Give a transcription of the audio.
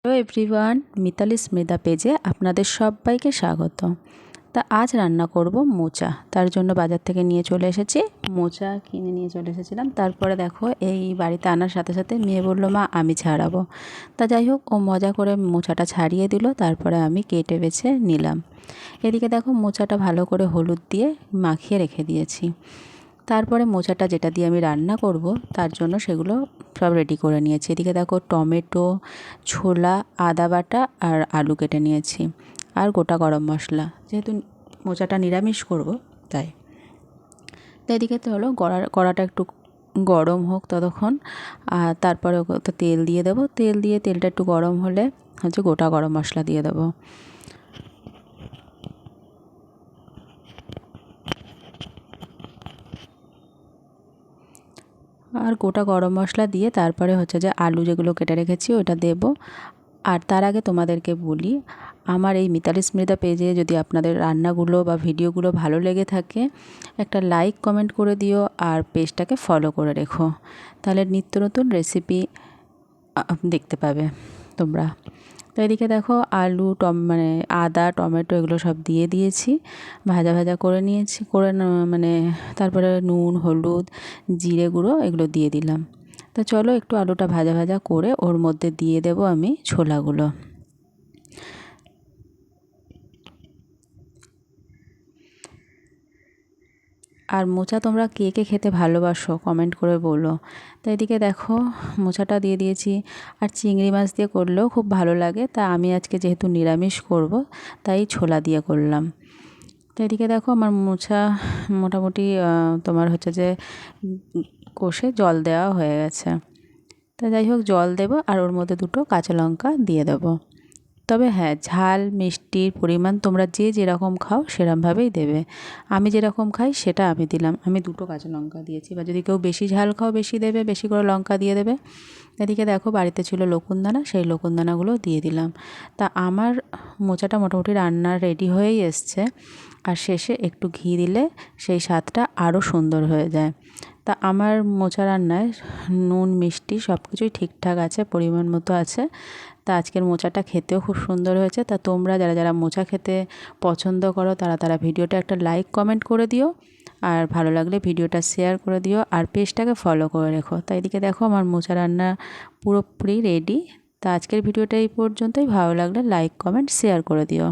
Hello everyone, Mitali Smrita পেজে আপনাদের সবাইকে স্বাগত। তা আজ রান্না করব মোচা। তার জন্য বাজার থেকে নিয়ে চলে এসেছি, মোচা কিনে নিয়ে চলে এসেছিলাম। তারপরে দেখো এই বাড়িতে আনার সাথে সাথে মেয়ে বলল, মা আমি ছাড়াবো। তা যাই হোক, ও মজা করে মোচাটা ছাড়িয়ে দিল। তারপরে আমি কেটে বেছে নিলাম। এদিকে দেখো মোচাটা ভালো করে হলুদ দিয়ে মাখিয়ে রেখে দিয়েছি। তারপরে মোচাটা যেটা দিয়ে আমি রান্না করব তার জন্য সেগুলো সব রেডি করে নিয়েছি। এদিকে দেখো টমেটো, ছোলা, আদা বাটা আর আলু কেটে নিয়েছি, আর গোটা গরম মশলা, যেহেতু মোচাটা নিরামিষ করব তাই। তো এদিকে তো হলো কড়াটা একটু গরম হোক ততক্ষণ, আর তারপরে ওতে তেল দিয়ে দেবো। তেল দিয়ে তেলটা একটু গরম হলে হচ্ছে গোটা গরম মশলা দিয়ে দেবো। আর গোটা গরম মশলা দিয়ে তারপরে হচ্ছে যে আলু যেগুলো কেটে রেখেছি ওটা দেব। আর তার আগে তোমাদেরকে বলি, আমার এই মিতালি স্মৃতা পেজে যদি আপনাদের রান্নাগুলো বা ভিডিওগুলো ভালো লেগে থাকে, একটা লাইক কমেন্ট করে দিও আর পেজটাকে ফলো করে রেখো। তাহলে নিত্য নতুন রেসিপি দেখতে পাবে তোমরা। তো এদিকে দেখো আলু মানে আদা টমেটো এগুলো সব দিয়ে দিয়েছি, ভাজা ভাজা করে নিয়েছি, মানে তারপরে নুন হলুদ জিরে গুঁড়ো এগুলো দিয়ে দিলাম। তো চলো একটু আলুটা ভাজা ভাজা করে ওর মধ্যে দিয়ে দেব আমি ছোলাগুলো। আর মোচা তোমরা কে কে খেতে ভালোবাসো কমেন্ট করে বলো। তো এদিকে দেখো মোচাটা দিয়ে দিয়েছি। আর চিংড়ি মাছ দিয়ে করলেও খুব ভালো লাগে, তা আমি আজকে যেহেতু নিরামিষ করব তাই ছোলা দিয়ে করলাম। তো এদিকে দেখো আমার মোচা মোটামুটি তোমার হচ্ছে যে কষে জল দেওয়া হয়ে গেছে। তা যাই হোক জল দেবো আর ওর মধ্যে দুটো কাঁচা লঙ্কা দিয়ে দেবো। তবে হ্যাঁ, ঝাল মিষ্টির পরিমাণ তোমরা যে যেরকম খাও সেরকমভাবেই দেবে। আমি যেরকম খাই সেটা আমি দিলাম, আমি দুটো কাঁচা লঙ্কা দিয়েছি। বা যদি কেউ বেশি ঝাল খাও বেশি দেবে, বেশি করে লঙ্কা দিয়ে দেবে। এদিকে দেখো বাড়িতে ছিল লকুনদানা, সেই লকুনদানাগুলো দিয়ে দিলাম। তা আমার মোচাটা মোটামুটি রান্না রেডি হয়েই এসছে। আর শেষে একটু ঘি দিলে সেই স্বাদটা আরও সুন্দর হয়ে যায়। তা আমার মোচা রান্নায় নুন মিষ্টি সব কিছুই ঠিকঠাক আছে, পরিমাণ মতো আছে। তা আজকের মোচাটা খেতেও খুব সুন্দর হয়েছে। তা তোমরা যারা যারা মোচা খেতে পছন্দ করো তারা তারা ভিডিওটা একটা লাইক কমেন্ট করে দিও, আর ভালো লাগলে ভিডিওটা শেয়ার করে দিও, আর পেজটাকে ফলো করে রেখো। তাই এদিকে দেখো আমার মোচা রান্না পুরোপুরি রেডি। তা আজকের ভিডিওটা এই পর্যন্তই। ভালো লাগলে লাইক কমেন্ট শেয়ার করে দিও।